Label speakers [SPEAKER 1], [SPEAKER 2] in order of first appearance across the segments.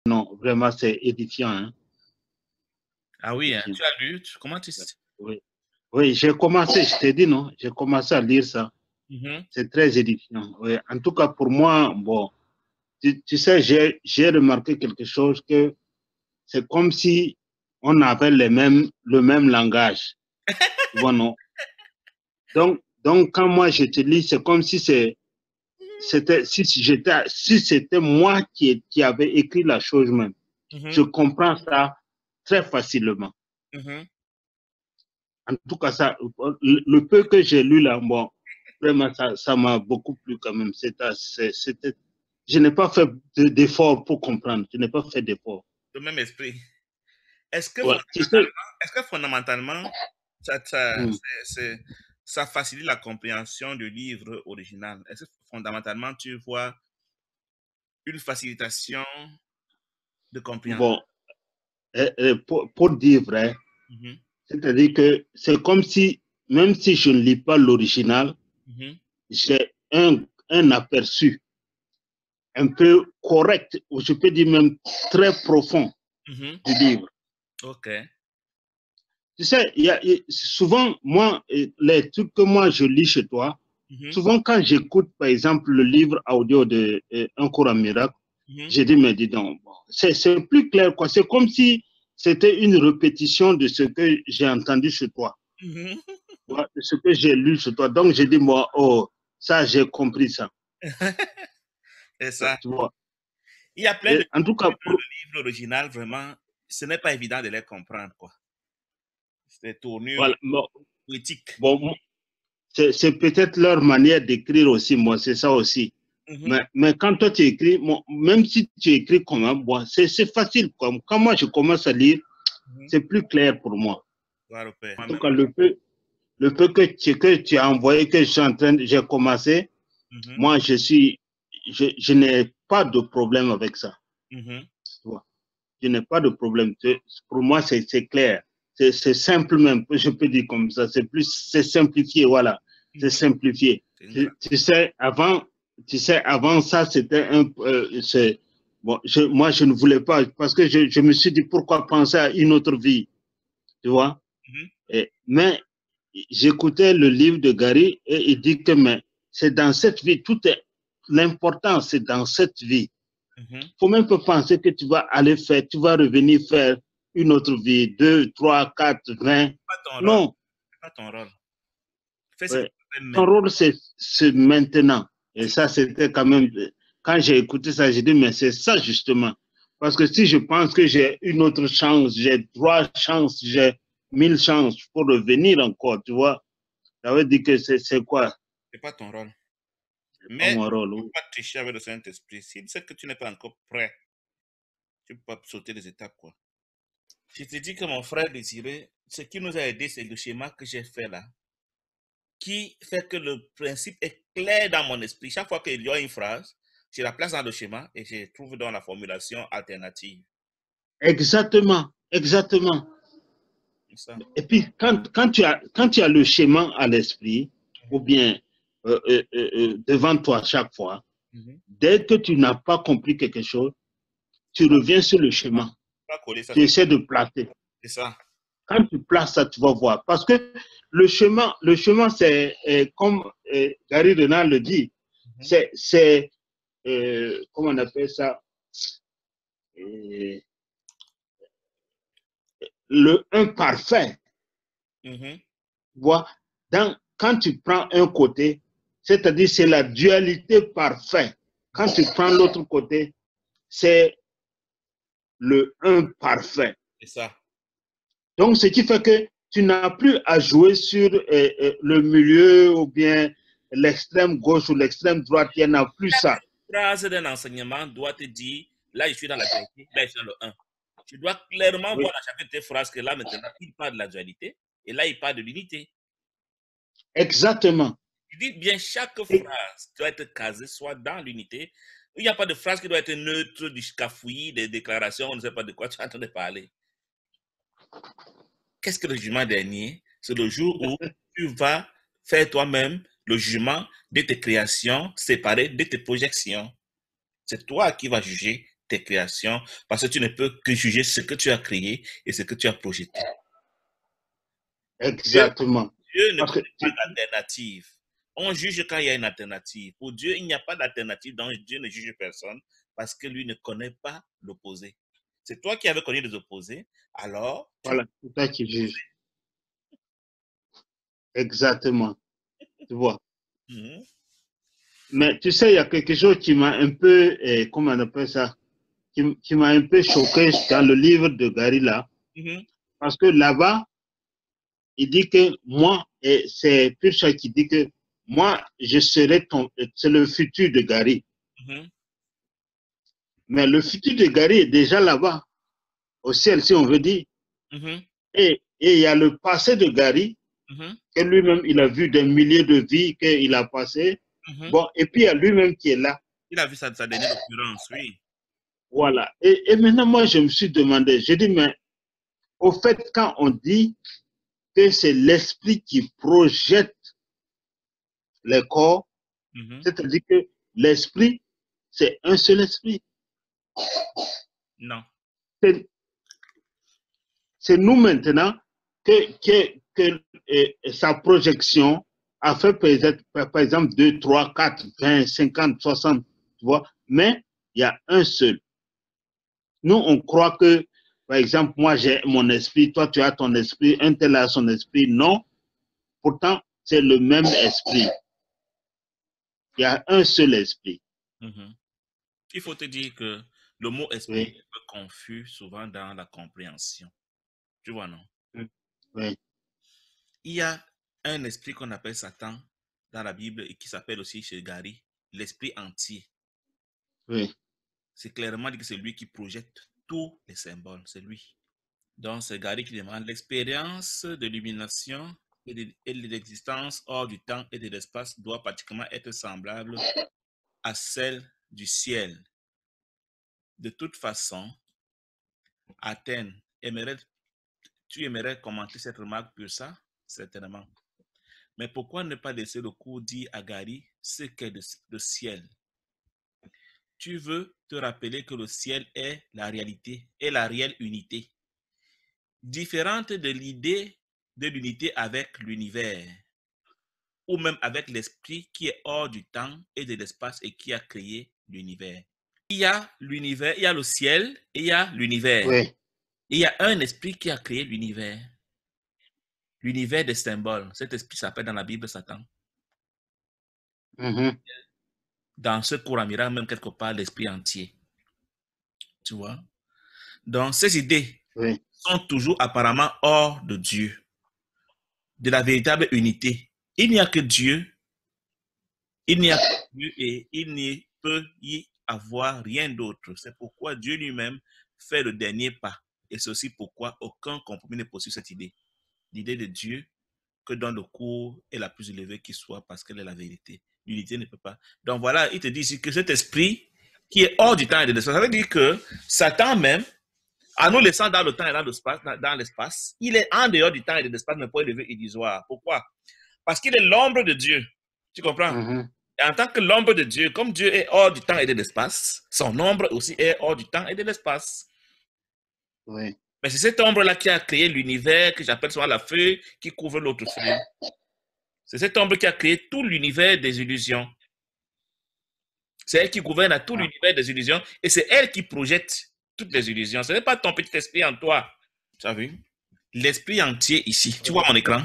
[SPEAKER 1] non, vraiment, c'est édifiant. Hein.
[SPEAKER 2] Ah oui, hein, tu as lu, comment tu...
[SPEAKER 1] Oui, oui j'ai commencé, je t'ai dit, non, j'ai commencé à lire ça. C'est très édifiant. Oui. En tout cas, pour moi, bon, tu sais, j'ai remarqué quelque chose que c'est comme si on avait le même langage. Tu vois, non? Donc, quand moi je te lis, c'est comme si c'était moi qui avait écrit la chose même. Je comprends ça très facilement. En tout cas, ça, le peu que j'ai lu là, bon, vraiment, ça m'a beaucoup plu quand même. Je n'ai pas fait d'effort pour comprendre. Je n'ai pas fait d'effort.
[SPEAKER 2] Le même esprit. Est-ce que,
[SPEAKER 1] Ouais,
[SPEAKER 2] fondamentalement, ça facilite la compréhension du livre original? Est-ce que fondamentalement, tu vois une facilitation de compréhension?
[SPEAKER 1] Bon, pour dire vrai, c'est-à-dire que c'est comme si, même si je ne lis pas l'original, j'ai un aperçu un peu correct, ou je peux dire même très profond du livre.
[SPEAKER 2] Ok.
[SPEAKER 1] Tu sais, souvent, moi, les trucs que moi je lis chez toi, souvent quand j'écoute, par exemple, le livre audio de Un cours en miracle, j'ai dit, mais dis donc, c'est plus clair, quoi. C'est comme si c'était une répétition de ce que j'ai entendu chez toi, de ce que j'ai lu chez toi. Donc, j'ai dit, moi, oh, ça, j'ai compris ça.
[SPEAKER 2] C'est ça.
[SPEAKER 1] Tu vois.
[SPEAKER 2] Il y a plein de
[SPEAKER 1] en tout cas,
[SPEAKER 2] dans le livre original, vraiment, ce n'est pas évident de les comprendre, quoi. C'est tournure
[SPEAKER 1] voilà,
[SPEAKER 2] poétique.
[SPEAKER 1] bon, c'est peut-être leur manière d'écrire aussi, moi, c'est ça aussi. Mais quand toi tu écris, même si tu écris comme un bois, c'est facile. Quand moi je commence à lire, c'est plus clair pour moi. En tout cas, le peu que tu as envoyé, que j'ai commencé, moi je n'ai pas de problème avec ça. Je n'ai pas de problème. Pour moi, c'est clair. C'est simple même, je peux dire comme ça. C'est simplifié, voilà. C'est simplifié. Tu sais, avant ça, c'était bon, moi, je ne voulais pas, parce que je me suis dit, pourquoi penser à une autre vie, tu vois? Mais j'écoutais le livre de Gary et il dit que c'est dans cette vie, l'important, c'est dans cette vie. Faut même pas penser que tu vas tu vas revenir faire une autre vie, 2, 3, 4, 20. Non.
[SPEAKER 2] C'est pas ton rôle. Fais ce que
[SPEAKER 1] Ouais.
[SPEAKER 2] tu fais
[SPEAKER 1] Ton
[SPEAKER 2] maintenant.
[SPEAKER 1] rôle, c'est maintenant. Et ça, c'était quand même, quand j'ai écouté ça, j'ai dit, mais c'est ça justement. Parce que si je pense que j'ai une autre chance, j'ai 3 chances, j'ai 1000 chances pour revenir encore, tu vois, ça veut dire que c'est quoi?
[SPEAKER 2] C'est pas ton rôle.
[SPEAKER 1] C'est pas
[SPEAKER 2] Mais
[SPEAKER 1] mon
[SPEAKER 2] tu
[SPEAKER 1] rôle.
[SPEAKER 2] ne peux pas tricher avec le Saint-Esprit. Si tu sais que tu n'es pas encore prêt, tu ne peux pas sauter les étapes, quoi. Je te dis que mon frère Désiré, ce qui nous a aidé, c'est le schéma que j'ai fait là, qui fait que le principe est clair dans mon esprit. Chaque fois qu'il y a une phrase, je la place dans le schéma et je trouve dans la formulation alternative.
[SPEAKER 1] Exactement, exactement.
[SPEAKER 2] Ça.
[SPEAKER 1] Et puis, quand tu as le schéma à l'esprit, ou bien devant toi chaque fois, dès que tu n'as pas compris quelque chose, tu reviens sur le schéma.
[SPEAKER 2] Ça,
[SPEAKER 1] Tu essaies de placer.
[SPEAKER 2] c'est ça.
[SPEAKER 1] Quand tu places ça, tu vas voir. Parce que le chemin c'est comme Gary Renard le dit, c'est comment on appelle ça? Le imparfait. Vois, quand tu prends un côté, c'est-à-dire c'est la dualité parfaite. Quand tu prends l'autre côté, c'est le imparfait.
[SPEAKER 2] C'est ça.
[SPEAKER 1] Donc, ce qui fait que tu n'as plus à jouer sur le milieu ou bien l'extrême gauche ou l'extrême droite. Il n'y en a plus ça.
[SPEAKER 2] La phrase d'un enseignement doit te dire, là je suis dans la dualité, là je suis dans le 1. Tu dois clairement voir à chacune de tes phrases que là maintenant, il parle de la dualité et là il parle de l'unité.
[SPEAKER 1] Exactement.
[SPEAKER 2] Tu dis bien chaque phrase doit être casée soit dans l'unité. Il n'y a pas de phrase qui doit être neutre, du cafouillis, des déclarations, on ne sait pas de quoi tu es en train de parler. Qu'est-ce que le jugement dernier? C'est le jour où tu vas faire toi-même le jugement de tes créations séparées de tes projections. C'est toi qui vas juger tes créations parce que tu ne peux que juger ce que tu as créé et ce que tu as projeté.
[SPEAKER 1] Exactement.
[SPEAKER 2] Dieu ne
[SPEAKER 1] Parce que
[SPEAKER 2] connaît pas d'alternative. On juge quand il y a une alternative. Pour Dieu, il n'y a pas d'alternative, donc Dieu ne juge personne parce que lui ne connaît pas l'opposé. C'est toi qui avais connu les opposés, alors
[SPEAKER 1] voilà, c'est toi qui juges. Exactement. Tu vois.
[SPEAKER 2] Mhm.
[SPEAKER 1] Mais tu sais, il y a quelque chose qui m'a un peu, comment on appelle ça, qui m'a un peu choqué dans le livre de Gary là.
[SPEAKER 2] Mhm.
[SPEAKER 1] Parce que là-bas, il dit que moi, et c'est Purcha qui dit que moi, je serai c'est le futur de Gary.
[SPEAKER 2] Mhm.
[SPEAKER 1] Mais le futur de Gary est déjà là-bas, au ciel, si on veut dire.
[SPEAKER 2] Mhm.
[SPEAKER 1] Et il y a le passé de Gary,
[SPEAKER 2] Mhm.
[SPEAKER 1] que lui-même, il a vu des milliers de vies qu'il a passées.
[SPEAKER 2] Mhm.
[SPEAKER 1] Bon, et puis il y a lui-même qui est là.
[SPEAKER 2] Il a vu sa dernière occurrence, oui.
[SPEAKER 1] Voilà. Et maintenant, moi, je me suis demandé, je dis, mais au fait, quand on dit que c'est l'esprit qui projette les corps,
[SPEAKER 2] Mhm.
[SPEAKER 1] c'est-à-dire que l'esprit, c'est un seul esprit.
[SPEAKER 2] Non.
[SPEAKER 1] C'est nous maintenant que sa projection a fait peut-être, par exemple, 2, 3, 4, 20, 50, 60, tu vois, mais il y a un seul. Nous, on croit que, par exemple, moi j'ai mon esprit, toi tu as ton esprit, un tel a son esprit. Non, pourtant, c'est le même esprit. Il y a un seul esprit.
[SPEAKER 2] Mhm. Il faut te dire que le mot esprit
[SPEAKER 1] Oui.
[SPEAKER 2] est un peu confus souvent dans la compréhension. Tu vois, non?
[SPEAKER 1] Oui.
[SPEAKER 2] Il y a un esprit qu'on appelle Satan dans la Bible et qui s'appelle aussi chez Gary l'esprit entier.
[SPEAKER 1] Oui.
[SPEAKER 2] C'est clairement dit que c'est lui qui projette tous les symboles, c'est lui. Donc, c'est Gary qui demande l'expérience de l'illumination et de l'existence hors du temps et de l'espace doit pratiquement être semblable à celle du ciel. De toute façon, Athènes, tu aimerais commenter cette remarque pour ça? Certainement. Mais pourquoi ne pas laisser le cours dire à Gary ce qu'est le ciel? Tu veux te rappeler que le ciel est la réalité, est la réelle unité, différente de l'idée de l'unité avec l'univers, ou même avec l'esprit qui est hors du temps et de l'espace et qui a créé l'univers. Il y a l'univers, il y a le ciel et il y a l'univers.
[SPEAKER 1] Oui.
[SPEAKER 2] Il y a un esprit qui a créé l'univers. L'univers des symboles. Cet esprit s'appelle dans la Bible Satan.
[SPEAKER 1] Mhm.
[SPEAKER 2] Dans ce cours amiral, même quelque part, l'esprit entier. Tu vois? Donc, ces idées
[SPEAKER 1] Oui.
[SPEAKER 2] sont toujours apparemment hors de Dieu, de la véritable unité. Il n'y a que Dieu, il n'y a que Dieu et il ne peut y avoir rien d'autre. C'est pourquoi Dieu lui-même fait le dernier pas. Et c'est aussi pourquoi aucun compromis n'est possible cette idée. L'idée de Dieu que dans le cours est la plus élevée qui soit parce qu'elle est la vérité. L'unité ne peut pas. Donc voilà, il te dit ici que cet esprit qui est hors du temps et de l'espace, ça veut dire que Satan même, en nous laissant dans le temps et dans l'espace, il est en dehors du temps et de l'espace, mais pas élevé illusoire. Pourquoi? Parce qu'il est l'ombre de Dieu. Tu comprends?
[SPEAKER 1] Mhm.
[SPEAKER 2] Et en tant que l'ombre de Dieu, comme Dieu est hors du temps et de l'espace, son ombre aussi est hors du temps et de l'espace.
[SPEAKER 1] Oui.
[SPEAKER 2] Mais c'est cette ombre-là qui a créé l'univers que j'appelle souvent la feuille qui couvre l'autre feuille. C'est cette ombre qui a créé tout l'univers des illusions. C'est elle qui gouverne à tout l'univers des illusions et c'est elle qui projette toutes les illusions. Ce n'est pas ton petit esprit en toi. Tu as vu? L'esprit entier ici. Tu vois mon écran?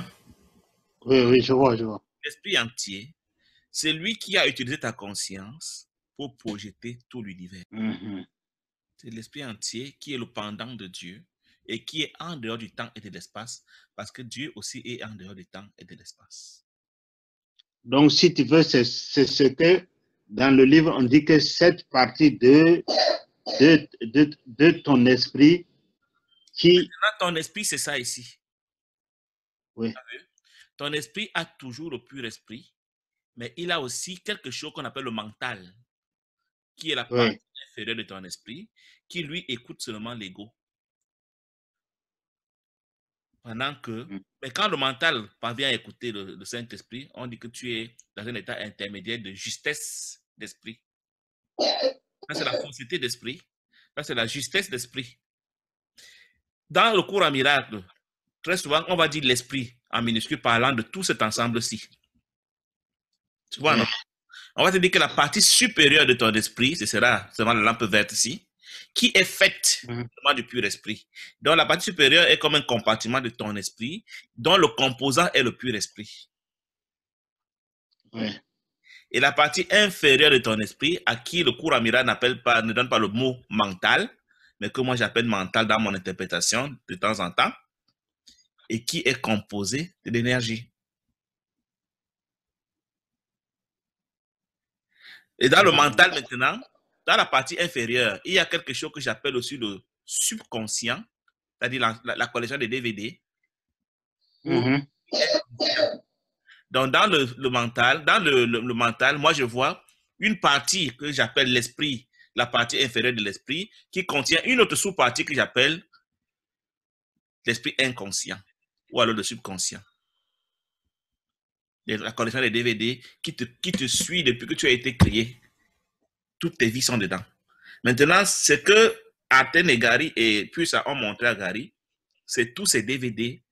[SPEAKER 1] Oui, oui, je vois, je vois.
[SPEAKER 2] L'esprit entier, c'est lui qui a utilisé ta conscience pour projeter tout l'univers.
[SPEAKER 1] Mhm.
[SPEAKER 2] C'est l'esprit entier qui est le pendant de Dieu et qui est en dehors du temps et de l'espace parce que Dieu aussi est en dehors du temps et de l'espace.
[SPEAKER 1] Donc, si tu veux, c'est ce que dans le livre, on dit que cette partie de ton esprit qui...
[SPEAKER 2] Maintenant, ton esprit, c'est ça ici.
[SPEAKER 1] Oui.
[SPEAKER 2] Ton esprit a toujours le pur esprit, mais il a aussi quelque chose qu'on appelle le mental, qui est la partie
[SPEAKER 1] Oui.
[SPEAKER 2] inférieure de ton esprit, qui lui écoute seulement l'ego. Pendant que, mais quand le mental parvient à écouter le Saint-Esprit, on dit que tu es dans un état intermédiaire de justesse d'esprit. Ça, c'est la fausseté d'esprit. Ça, c'est la justesse d'esprit. Dans le cours en miracle, très souvent, on va dire l'esprit en minuscule parlant de tout cet ensemble-ci. Tu vois, non? On va te dire que la partie supérieure de ton esprit, ce sera seulement la lampe verte ici, qui est faite du pur esprit. Donc, la partie supérieure est comme un compartiment de ton esprit, dont le composant est le pur esprit.
[SPEAKER 1] Ouais.
[SPEAKER 2] Et la partie inférieure de ton esprit, à qui le cours Amira ne donne pas le mot mental, mais que moi j'appelle mental dans mon interprétation de temps en temps, et qui est composé de l'énergie. Et dans le mental maintenant, dans la partie inférieure, il y a quelque chose que j'appelle aussi le subconscient, c'est-à-dire la collection des DVD. Donc, dans le mental, moi, je vois une partie que j'appelle l'esprit, la partie inférieure de l'esprit, qui contient une autre sous-partie que j'appelle l'esprit inconscient, ou alors le subconscient. La collection des DVD qui te suit depuis que tu as été créé. Toutes tes vies sont dedans. Maintenant, ce que Athènes et Gary et puis ça ont montré à Gary, c'est tous ces DVD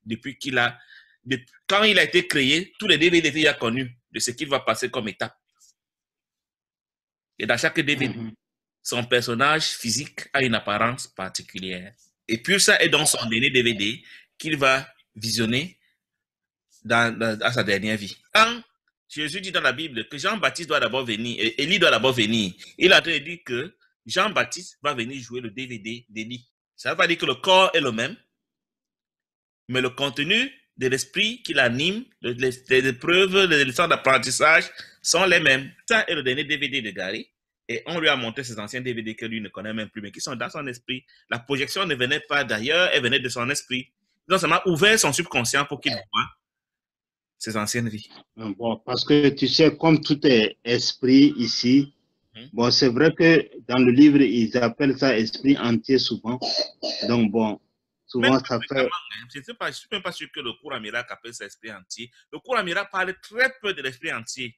[SPEAKER 2] quand il a été créé, tous les DVD qu'il a connus de ce qu'il va passer comme étape. Et dans chaque DVD, son personnage physique a une apparence particulière. Et puis ça est dans son dernier DVD qu'il va visionner à sa dernière vie. Quand Jésus dit dans la Bible que Jean-Baptiste doit d'abord venir, et Élie doit d'abord venir, il a dit que Jean-Baptiste va venir jouer le DVD d'Élie. Ça ne veut pas dire que le corps est le même, mais le contenu de l'esprit qui l'anime, les épreuves, les leçons d'apprentissage sont les mêmes. Ça est le dernier DVD de Gary. Et on lui a montré ses anciens DVD que lui ne connaît même plus, mais qui sont dans son esprit. La projection ne venait pas d'ailleurs, elle venait de son esprit. Donc, ça m'a ouvert son subconscient pour qu'il voit ses anciennes vies.
[SPEAKER 1] Bon, parce que tu sais, comme tout est esprit ici, bon, c'est vrai que dans le livre, ils appellent ça esprit entier souvent. Donc, bon, souvent
[SPEAKER 2] même
[SPEAKER 1] ça fait...
[SPEAKER 2] Je ne suis même pas sûr que le cours Amira appelle ça esprit entier. Le cours Amira parle très peu de l'esprit entier.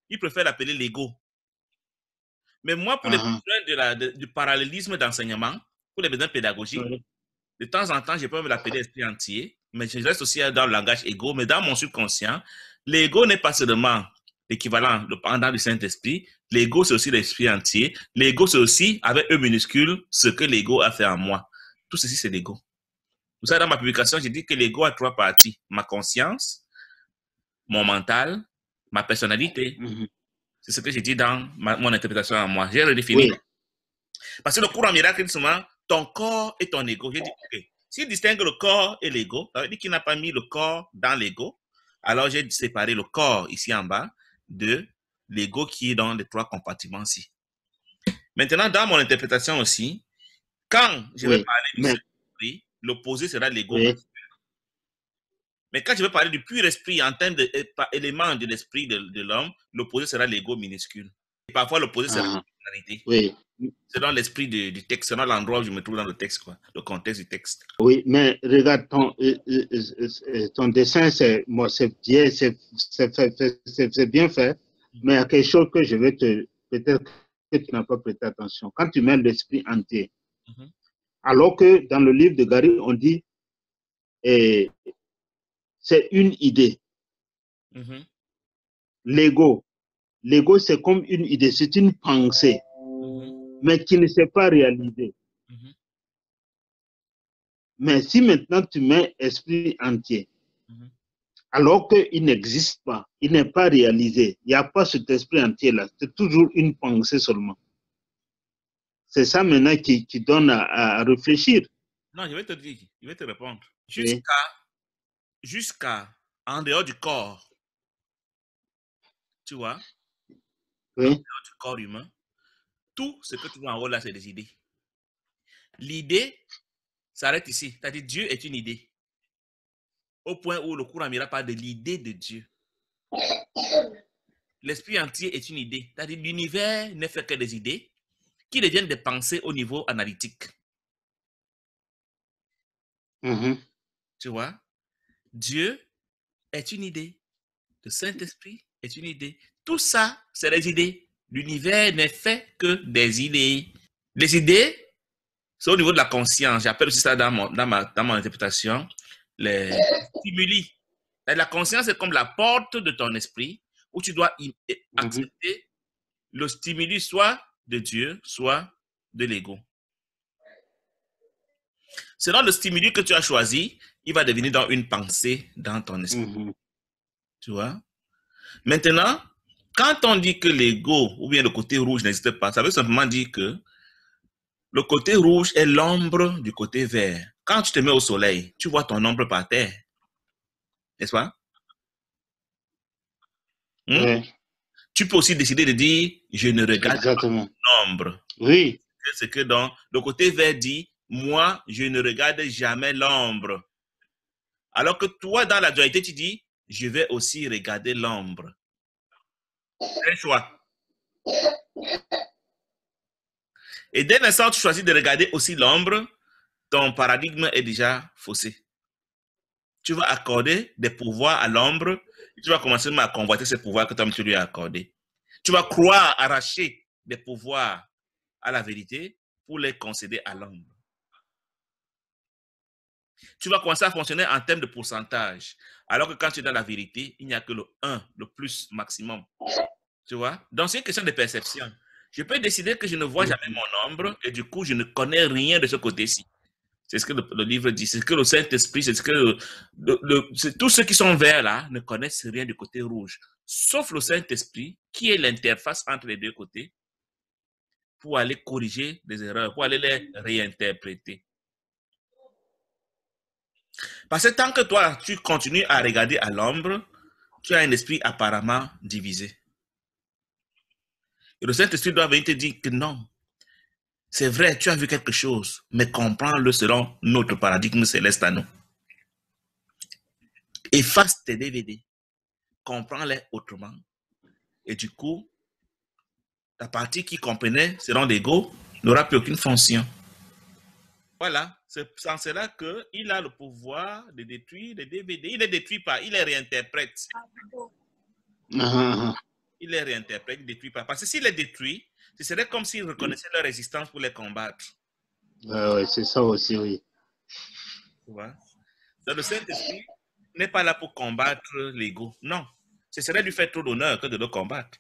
[SPEAKER 2] Il préfère l'appeler l'ego. Mais moi, pour les besoins du parallélisme d'enseignement, pour les besoins pédagogiques, de temps en temps, je peux me l'appeler esprit entier, mais je reste aussi dans le langage ego. Mais dans mon subconscient, l'ego n'est pas seulement l'équivalent, le pendant du Saint-Esprit. L'ego, c'est aussi l'esprit entier. L'ego, c'est aussi, avec E minuscule, ce que l'ego a fait en moi. Tout ceci, c'est l'ego. Vous savez, dans ma publication, j'ai dit que l'ego a 3 parties. Ma conscience, mon mental, ma personnalité. C'est ce que j'ai dit dans mon interprétation à moi. J'ai redéfini. Parce que le cours en miracle, souvent, ton corps et ton ego. J'ai dit, ok, s'il distingue le corps et l'ego, ça veut dire qu'il n'a pas mis le corps dans l'ego. Alors, j'ai séparé le corps ici en bas de l'ego qui est dans les 3 compartiments-ci. Maintenant, dans mon interprétation aussi, quand je vais parler du Saint-Esprit, l'opposé sera l'ego. Mais quand je vais parler du pur esprit en termes d'éléments de l'esprit de l'homme, l'opposé sera l'ego minuscule. Et parfois, l'opposé sera la personnalité. C'est dans l'esprit du texte, c'est dans l'endroit où je me trouve dans le texte, quoi, le contexte du texte.
[SPEAKER 1] Oui, mais regarde, ton dessin, c'est bien fait, mais il y a quelque chose que je vais peut-être que tu n'as pas prêté attention. Quand tu mets l'esprit entier, alors que dans le livre de Gary, on dit c'est une idée. L'ego, c'est comme une idée, c'est une pensée, mais qui ne s'est pas réalisée. Mais si maintenant tu mets esprit entier, alors qu'il n'existe pas, il n'est pas réalisé, il n'y a pas cet esprit entier-là, c'est toujours une pensée seulement. C'est ça maintenant qui donne à réfléchir.
[SPEAKER 2] Non, je vais te dire, je vais te répondre. Jusqu'à en dehors du corps, tu vois, en dehors du corps humain, tout ce que tu vois en haut là, c'est des idées. L'idée s'arrête ici, c'est-à-dire Dieu est une idée. Au point où le cours Amira parle de l'idée de Dieu. L'esprit entier est une idée, c'est-à-dire l'univers n'est fait que des idées qui deviennent des pensées au niveau analytique. Tu vois, Dieu est une idée, le Saint-Esprit est une idée. Tout ça, c'est des idées. L'univers n'est fait que des idées. Les idées C'est au niveau de la conscience. J'appelle aussi ça dans mon interprétation les stimuli. La conscience est comme la porte de ton esprit où tu dois accepter le stimuli soit de Dieu, soit de l'ego. Selon le stimuli que tu as choisi, il va devenir dans une pensée dans ton esprit. Tu vois? Maintenant, quand on dit que l'ego ou bien le côté rouge n'existe pas, ça veut simplement dire que le côté rouge est l'ombre du côté vert. Quand tu te mets au soleil, tu vois ton ombre par terre. N'est-ce pas? Tu peux aussi décider de dire, je ne regarde pas l'ombre.
[SPEAKER 1] Oui.
[SPEAKER 2] C'est que dans le côté vert dit, moi, je ne regarde jamais l'ombre. Alors que toi, dans la dualité, tu dis, je vais aussi regarder l'ombre. C'est un choix. Et dès l'instant où tu choisis de regarder aussi l'ombre, ton paradigme est déjà faussé. Tu vas accorder des pouvoirs à l'ombre et tu vas commencer à convoiter ces pouvoirs que tu lui as accordés. Tu vas croire arracher des pouvoirs à la vérité pour les concéder à l'ombre. Tu vas commencer à fonctionner en termes de pourcentage. Alors que quand tu es dans la vérité, il n'y a que le 1, le plus maximum. Tu vois? Donc, c'est une question de perception. Je peux décider que je ne vois jamais mon ombre et du coup, je ne connais rien de ce côté-ci. C'est ce que le livre dit. C'est ce que le Saint-Esprit, c'est ce que tous ceux qui sont verts là ne connaissent rien du côté rouge. Sauf le Saint-Esprit qui est l'interface entre les deux côtés pour aller corriger les erreurs, pour aller les réinterpréter. Parce que tant que toi, tu continues à regarder à l'ombre, tu as un esprit apparemment divisé. Et le Saint-Esprit doit venir te dire que non. C'est vrai, tu as vu quelque chose, mais comprends-le selon notre paradigme céleste à nous. Efface tes DVD, comprends-les autrement. Et du coup, la partie qui comprenait selon l'ego n'aura plus aucune fonction. Voilà, c'est en cela qu'il a le pouvoir de détruire les DVD. Il ne les détruit pas, il les réinterprète. Il les réinterprète, il ne les détruit pas. Parce que s'il les détruit, ce serait comme s'il reconnaissait leur résistance pour les combattre.
[SPEAKER 1] Oui, c'est ça aussi, oui.
[SPEAKER 2] Tu vois? Donc, le Saint-Esprit n'est pas là pour combattre l'ego. Non, ce serait lui faire trop d'honneur que de le combattre.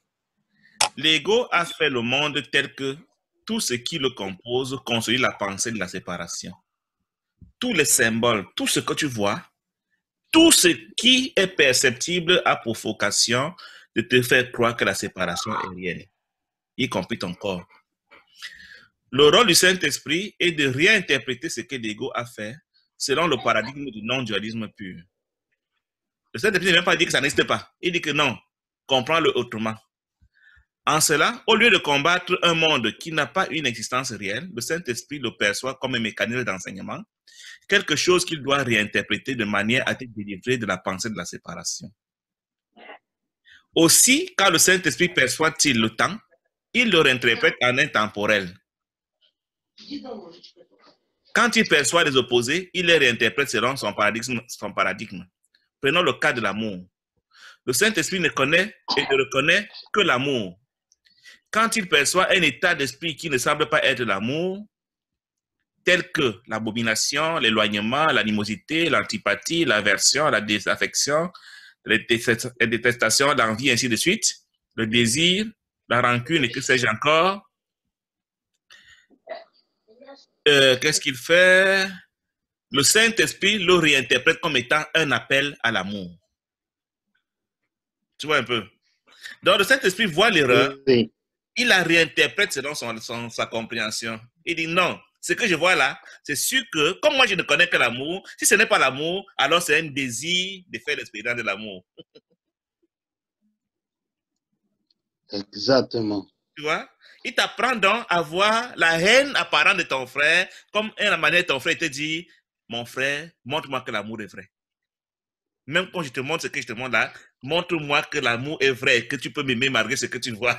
[SPEAKER 2] L'ego a fait le monde tel que tout ce qui le compose consolide la pensée de la séparation. Tous les symboles, tout ce que tu vois, tout ce qui est perceptible a pour vocation de te faire croire que la séparation est réelle, y compris ton corps. Le rôle du Saint-Esprit est de réinterpréter ce que l'ego a fait selon le paradigme du non-dualisme pur. Le Saint-Esprit ne vient pas dire que ça n'existe pas. Il dit que non, comprends-le autrement. En cela, au lieu de combattre un monde qui n'a pas une existence réelle, le Saint-Esprit le perçoit comme un mécanisme d'enseignement, quelque chose qu'il doit réinterpréter de manière à te délivrer de la pensée de la séparation. Aussi, quand le Saint-Esprit perçoit-il le temps, il le réinterprète en intemporel. Quand il perçoit les opposés, il les réinterprète selon son paradigme. Prenons le cas de l'amour. Le Saint-Esprit ne connaît et ne reconnaît que l'amour. Quand il perçoit un état d'esprit qui ne semble pas être l'amour, tel que l'abomination, l'éloignement, l'animosité, l'antipathie, l'aversion, la désaffection, la détestation, l'envie, ainsi de suite, le désir, la rancune et que sais-je encore, qu'est-ce qu'il fait? Le Saint-Esprit le réinterprète comme étant un appel à l'amour. Tu vois un peu? Donc, le Saint-Esprit voit l'erreur,
[SPEAKER 1] oui.
[SPEAKER 2] Il la réinterprète selon sa compréhension. Il dit non, ce que je vois là, c'est sûr que, comme moi je ne connais que l'amour, si ce n'est pas l'amour, alors c'est un désir de faire l'expérience de l'amour.
[SPEAKER 1] Exactement.
[SPEAKER 2] Tu vois? Il t'apprend donc à voir la haine apparente de ton frère, comme la manière dont ton frère te dit, mon frère, montre-moi que l'amour est vrai. Même quand je te montre ce que je te montre là, montre-moi que l'amour est vrai, que tu peux m'aimer malgré ce que tu vois.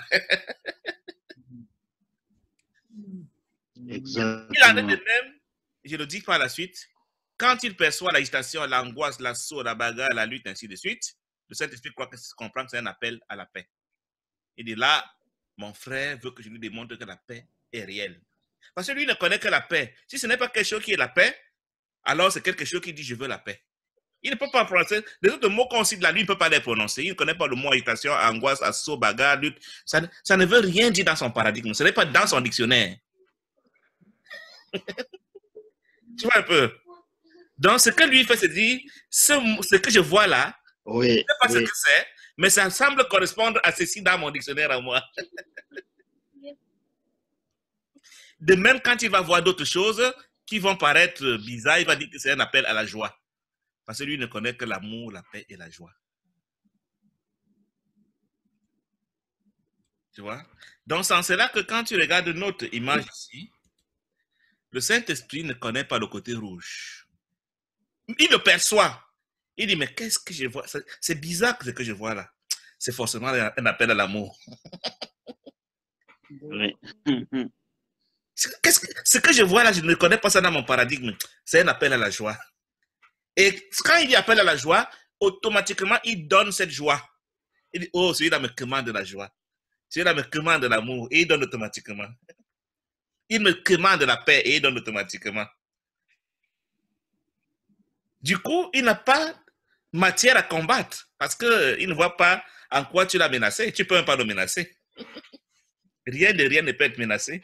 [SPEAKER 1] Exactement.
[SPEAKER 2] Il en est de même, je le dis par la suite, quand il perçoit l'agitation, l'angoisse, l'assaut, la bagarre, la lutte, ainsi de suite, le Saint-Esprit comprend que c'est un appel à la paix. Il dit là, mon frère veut que je lui démontre que la paix est réelle. Parce que lui ne connaît que la paix. Si ce n'est pas quelque chose qui est la paix, alors c'est quelque chose qui dit je veux la paix. Il ne peut pas prononcer. Les autres mots qu'on cite là, lui, il ne peut pas les prononcer. Il ne connaît pas le mot agitation, angoisse, assaut, bagarre, lutte. Ça ne veut rien dire dans son paradigme. Ce n'est pas dans son dictionnaire. Tu vois un peu? Donc, ce que lui fait, c'est dire, ce que je vois là,
[SPEAKER 1] oui,
[SPEAKER 2] je ne sais pas ce que c'est, mais ça semble correspondre à ceci dans mon dictionnaire à moi. De même, quand il va voir d'autres choses qui vont paraître bizarres, il va dire que c'est un appel à la joie. Parce que lui ne connaît que l'amour, la paix et la joie. Tu vois? Donc, c'est en cela que quand tu regardes notre image ici, le Saint-Esprit ne connaît pas le côté rouge. Il le perçoit. Il dit, mais qu'est-ce que je vois? C'est bizarre ce que je vois là. C'est forcément un appel à l'amour.
[SPEAKER 1] oui.
[SPEAKER 2] Ce que je vois là, je ne connais pas ça dans mon paradigme. C'est un appel à la joie. Et quand il dit appel à la joie, automatiquement, il donne cette joie. Il dit, oh, celui-là me commande de la joie. Celui-là me commande de l'amour. Et il donne automatiquement. Il me commande de la paix et il donne automatiquement. Du coup, il n'a pas matière à combattre parce qu'il ne voit pas en quoi tu l'as menacé. Tu ne peux même pas le menacer. Rien de rien ne peut être menacé.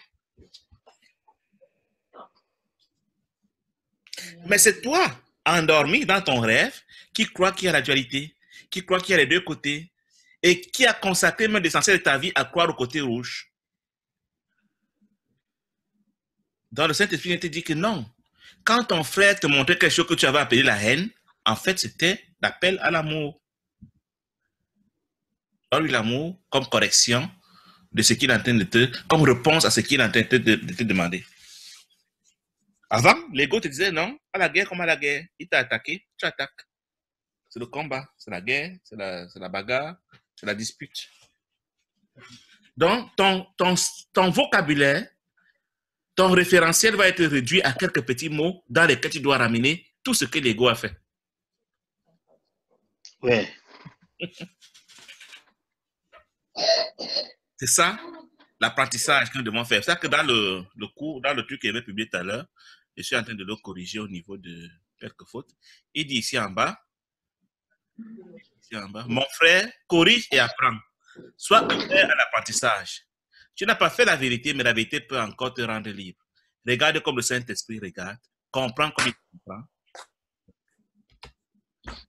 [SPEAKER 2] Mais c'est toi, endormi dans ton rêve, qui croit qu'il y a la dualité, qui croit qu'il y a les deux côtés, et qui a consacré même l'essentiel de ta vie à croire au côté rouge. Dans le Saint-Esprit, il te dit que non. Quand ton frère te montrait quelque chose que tu avais appelé la haine, en fait, c'était l'appel à l'amour. Donne-lui l'amour comme correction de ce qu'il est en train de comme réponse à ce qu'il est en train de te demander. Avant, l'ego te disait non, à la guerre comme à la guerre. Il t'a attaqué, tu attaques. C'est le combat, c'est la guerre, c'est la bagarre, c'est la dispute. Donc, ton vocabulaire, ton référentiel va être réduit à quelques petits mots dans lesquels tu dois ramener tout ce que l'ego a fait.
[SPEAKER 1] Ouais.
[SPEAKER 2] C'est ça l'apprentissage que nous devons faire. C'est ça que dans le cours, dans le truc qu'il avait publié tout à l'heure, je suis en train de le corriger au niveau de quelques fautes. Il dit ici en bas, mon frère, corrige et apprends. Sois ouvert à l'apprentissage. Tu n'as pas fait la vérité, mais la vérité peut encore te rendre libre. Regarde comme le Saint-Esprit regarde. Comprends comme il comprend.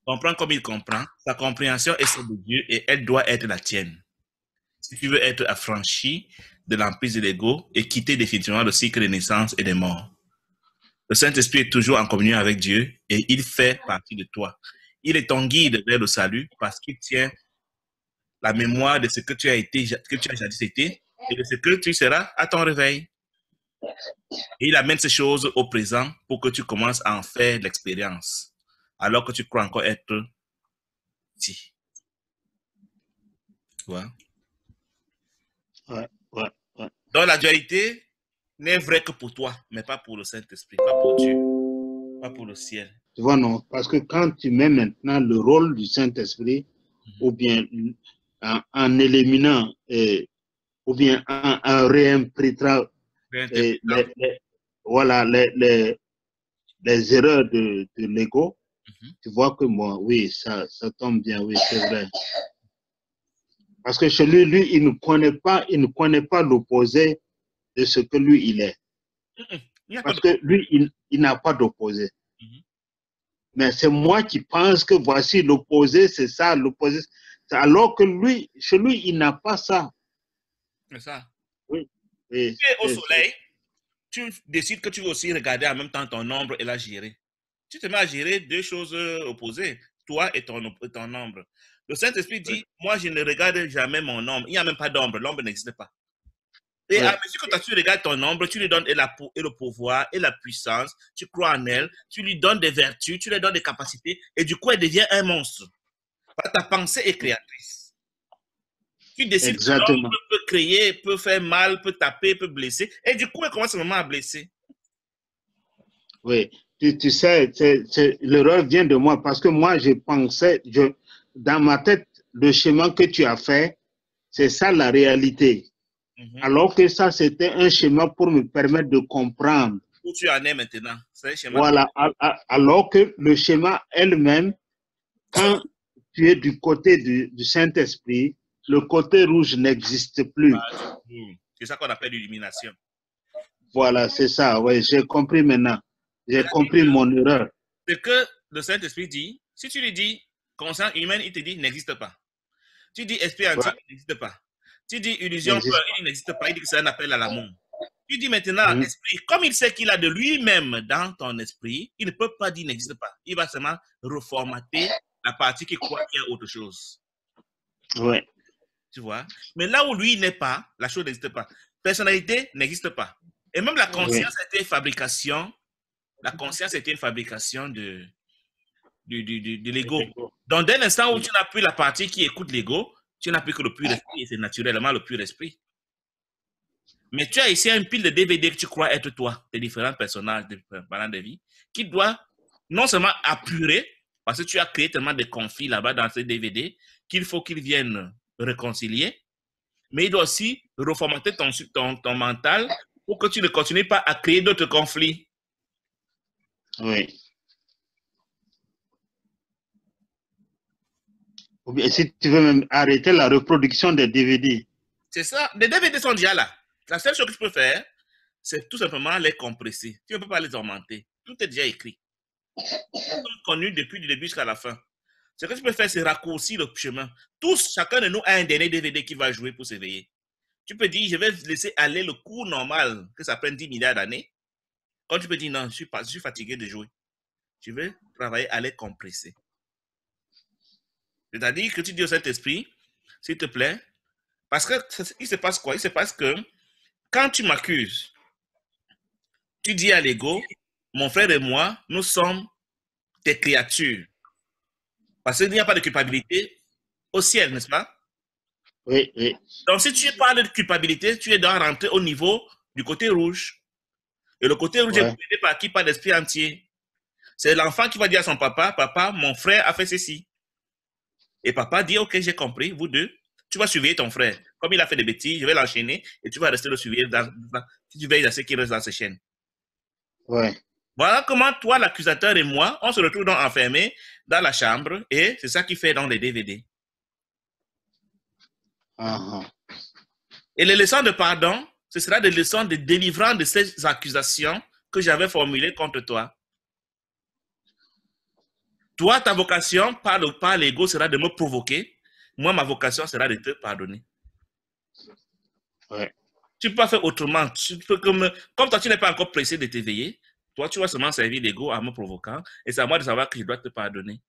[SPEAKER 2] Comprends comme il comprend. Sa compréhension est celle de Dieu et elle doit être la tienne. Si tu veux être affranchi de l'emprise de l'ego et quitter définitivement le cycle de naissance et de mort. Le Saint-Esprit est toujours en communion avec Dieu et il fait partie de toi. Il est ton guide vers le salut parce qu'il tient la mémoire de ce que tu as été, que tu as jadis été et de ce que tu seras à ton réveil. Et il amène ces choses au présent pour que tu commences à en faire l'expérience alors que tu crois encore être petit. Tu vois?
[SPEAKER 1] Ouais.
[SPEAKER 2] Donc la dualité n'est vraie que pour toi, mais pas pour le Saint-Esprit, pas pour Dieu, pas pour le ciel.
[SPEAKER 1] Tu vois, non, parce que quand tu mets maintenant le rôle du Saint-Esprit, ou bien en éliminant, ou bien en réinterprétant voilà, les erreurs de l'ego, tu vois que moi, oui, ça tombe bien, oui, c'est vrai. Parce que chez lui, il ne connaît pas l'opposé de ce que lui, il est. Parce que lui, il n'a pas d'opposé. Mais c'est moi qui pense que voici l'opposé, c'est ça, l'opposé. Alors que lui, chez lui, il n'a pas ça.
[SPEAKER 2] C'est ça.
[SPEAKER 1] Oui.
[SPEAKER 2] Tu es au soleil, tu décides que tu veux aussi regarder en même temps ton ombre et la gérer. Tu te mets à gérer deux choses opposées, toi et ton ombre. Le Saint-Esprit dit, moi, je ne regarde jamais mon ombre. Il n'y a même pas d'ombre, l'ombre n'existe pas. Et à mesure que tu regardes ton ombre, tu lui donnes et le pouvoir et la puissance, tu crois en elle, tu lui donnes des vertus, tu lui donnes des capacités, et du coup, elle devient un monstre. Ta pensée est créatrice. Tu décides que l'ombre peut créer, peut faire mal, peut taper, peut blesser, et du coup, elle commence vraiment à blesser.
[SPEAKER 1] Oui, tu sais, l'erreur vient de moi, parce que moi, je pensais, dans ma tête, le chemin que tu as fait, c'est ça la réalité. Alors que ça, c'était un schéma pour me permettre de comprendre.
[SPEAKER 2] Où tu en es maintenant. C'est un schéma.
[SPEAKER 1] Voilà. Alors que le schéma elle-même, quand tu es du côté du Saint-Esprit, le côté rouge n'existe plus.
[SPEAKER 2] C'est ça qu'on appelle l'illumination.
[SPEAKER 1] Voilà, c'est ça. Oui, j'ai compris maintenant. J'ai compris mon erreur.
[SPEAKER 2] Ce que le Saint-Esprit dit, si tu lui dis conscience humaine, il te dit n'existe pas. Tu dis esprit antique, il n'existe pas. Tu dis illusion, il n'existe pas. Il dit que c'est un appel à l'amour. Tu dis maintenant esprit, comme il sait qu'il a de lui-même dans ton esprit, il ne peut pas dire n'existe pas. Il va seulement reformater la partie qui croit qu'il y a autre chose.
[SPEAKER 1] Oui.
[SPEAKER 2] Tu vois? Mais là où lui n'est pas, la chose n'existe pas. Personnalité n'existe pas. Et même la conscience était fabrication. La conscience était une fabrication de l'ego. Donc, dès l'instant où tu n'as plus la partie qui écoute l'ego, tu n'as plus que le pur esprit, et c'est naturellement le pur esprit. Mais tu as ici un pile de DVD que tu crois être toi, des différents personnages pendant des vies, qui doit non seulement apurer, parce que tu as créé tellement de conflits là-bas dans ces DVD, qu'il faut qu'ils viennent réconcilier, mais il doit aussi reformater ton mental pour que tu ne continues pas à créer d'autres conflits.
[SPEAKER 1] Oui. Ou bien si tu veux même arrêter la reproduction des DVD.
[SPEAKER 2] C'est ça. Les DVD sont déjà là. La seule chose que je peux faire, c'est tout simplement les compresser. Tu ne peux pas les augmenter. Tout est déjà écrit. Ils sont connus depuis le début jusqu'à la fin. Ce que tu peux faire, c'est raccourcir le chemin. Tous, chacun de nous a un dernier DVD qui va jouer pour s'éveiller. Tu peux dire, je vais laisser aller le cours normal, que ça prenne 10 milliards d'années. Quand tu peux dire, non, je suis fatigué de jouer. Je vais travailler à les compresser. C'est-à-dire que tu dis au Saint-Esprit, s'il te plaît, parce que il se passe quoi? Il se passe que quand tu m'accuses, tu dis à l'ego, mon frère et moi, nous sommes tes créatures. Parce qu'il n'y a pas de culpabilité au ciel, n'est-ce pas?
[SPEAKER 1] Oui, oui.
[SPEAKER 2] Donc, si tu parles de culpabilité, tu es dans rentrer au niveau du côté rouge. Et le côté rouge est gouverné par qui? Par l'esprit entier. C'est l'enfant qui va dire à son papa, papa, mon frère a fait ceci. Et papa dit, ok, j'ai compris, vous deux, tu vas surveiller ton frère. Comme il a fait des bêtises, je vais l'enchaîner et tu vas rester le surveiller si tu veilles à ce qu'il reste dans ces chaînes.
[SPEAKER 1] Ouais.
[SPEAKER 2] Voilà comment toi, l'accusateur et moi, on se retrouve donc enfermés dans la chambre et c'est ça qui fait dans les DVD. Et les leçons de pardon, ce sera des leçons de délivrance de ces accusations que j'avais formulées contre toi. Toi, ta vocation par l'ego sera de me provoquer. Moi, ma vocation sera de te pardonner.
[SPEAKER 1] Ouais.
[SPEAKER 2] Tu peux pas faire autrement. Tu peux comme toi, tu n'es pas encore pressé de t'éveiller. Toi, tu vas seulement servir l'ego en me provoquant. Et c'est à moi de savoir que je dois te pardonner.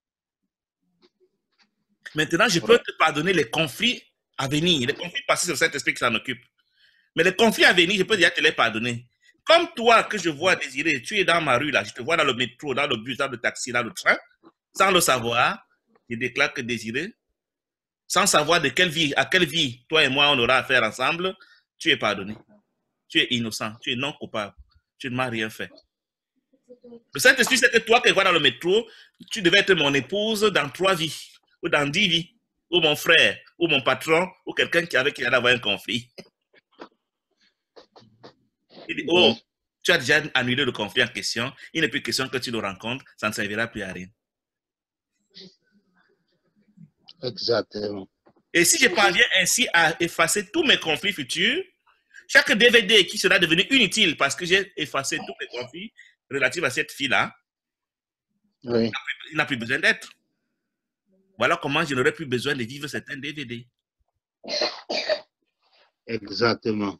[SPEAKER 2] Maintenant, je peux te pardonner les conflits à venir. Les conflits passés, c'est le Saint-Esprit qui s'en occupe. Mais les conflits à venir, je peux déjà te les pardonner. Comme toi que je vois Désiré, tu es dans ma rue là, je te vois dans le métro, dans le bus, dans le taxi, dans le train, sans le savoir, je déclare que Désiré, sans savoir de quelle vie, à quelle vie, toi et moi, on aura affaire ensemble, tu es pardonné. Tu es innocent, tu es non coupable, tu ne m'as rien fait. Le Saint-Esprit, c'est que toi qui vois dans le métro, tu devais être mon épouse dans 3 vies, ou dans 10 vies, ou mon frère, ou mon patron, ou quelqu'un avec qui allait avoir un conflit. Il dit, oh, tu as déjà annulé le conflit en question, il n'est plus question que tu le rencontres, ça ne servira plus à rien.
[SPEAKER 1] Exactement.
[SPEAKER 2] Et si je parviens ainsi à effacer tous mes conflits futurs, chaque DVD qui sera devenu inutile parce que j'ai effacé tous mes conflits relatifs à cette fille-là, il n'a plus besoin d'être. Voilà comment je n'aurais plus besoin de vivre certains DVD.
[SPEAKER 1] Exactement.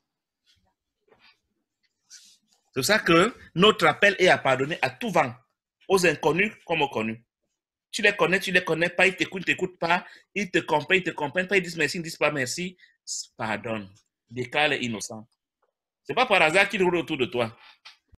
[SPEAKER 2] C'est pour ça que notre appel est à pardonner à tout vent, aux inconnus comme aux connus. Tu les connais pas, ils t'écoutent pas, ils te comprennent pas, ils disent merci, ils ne disent pas merci. Pardonne. Déclare les innocents. Ce n'est pas par hasard qu'ils roulent autour de toi.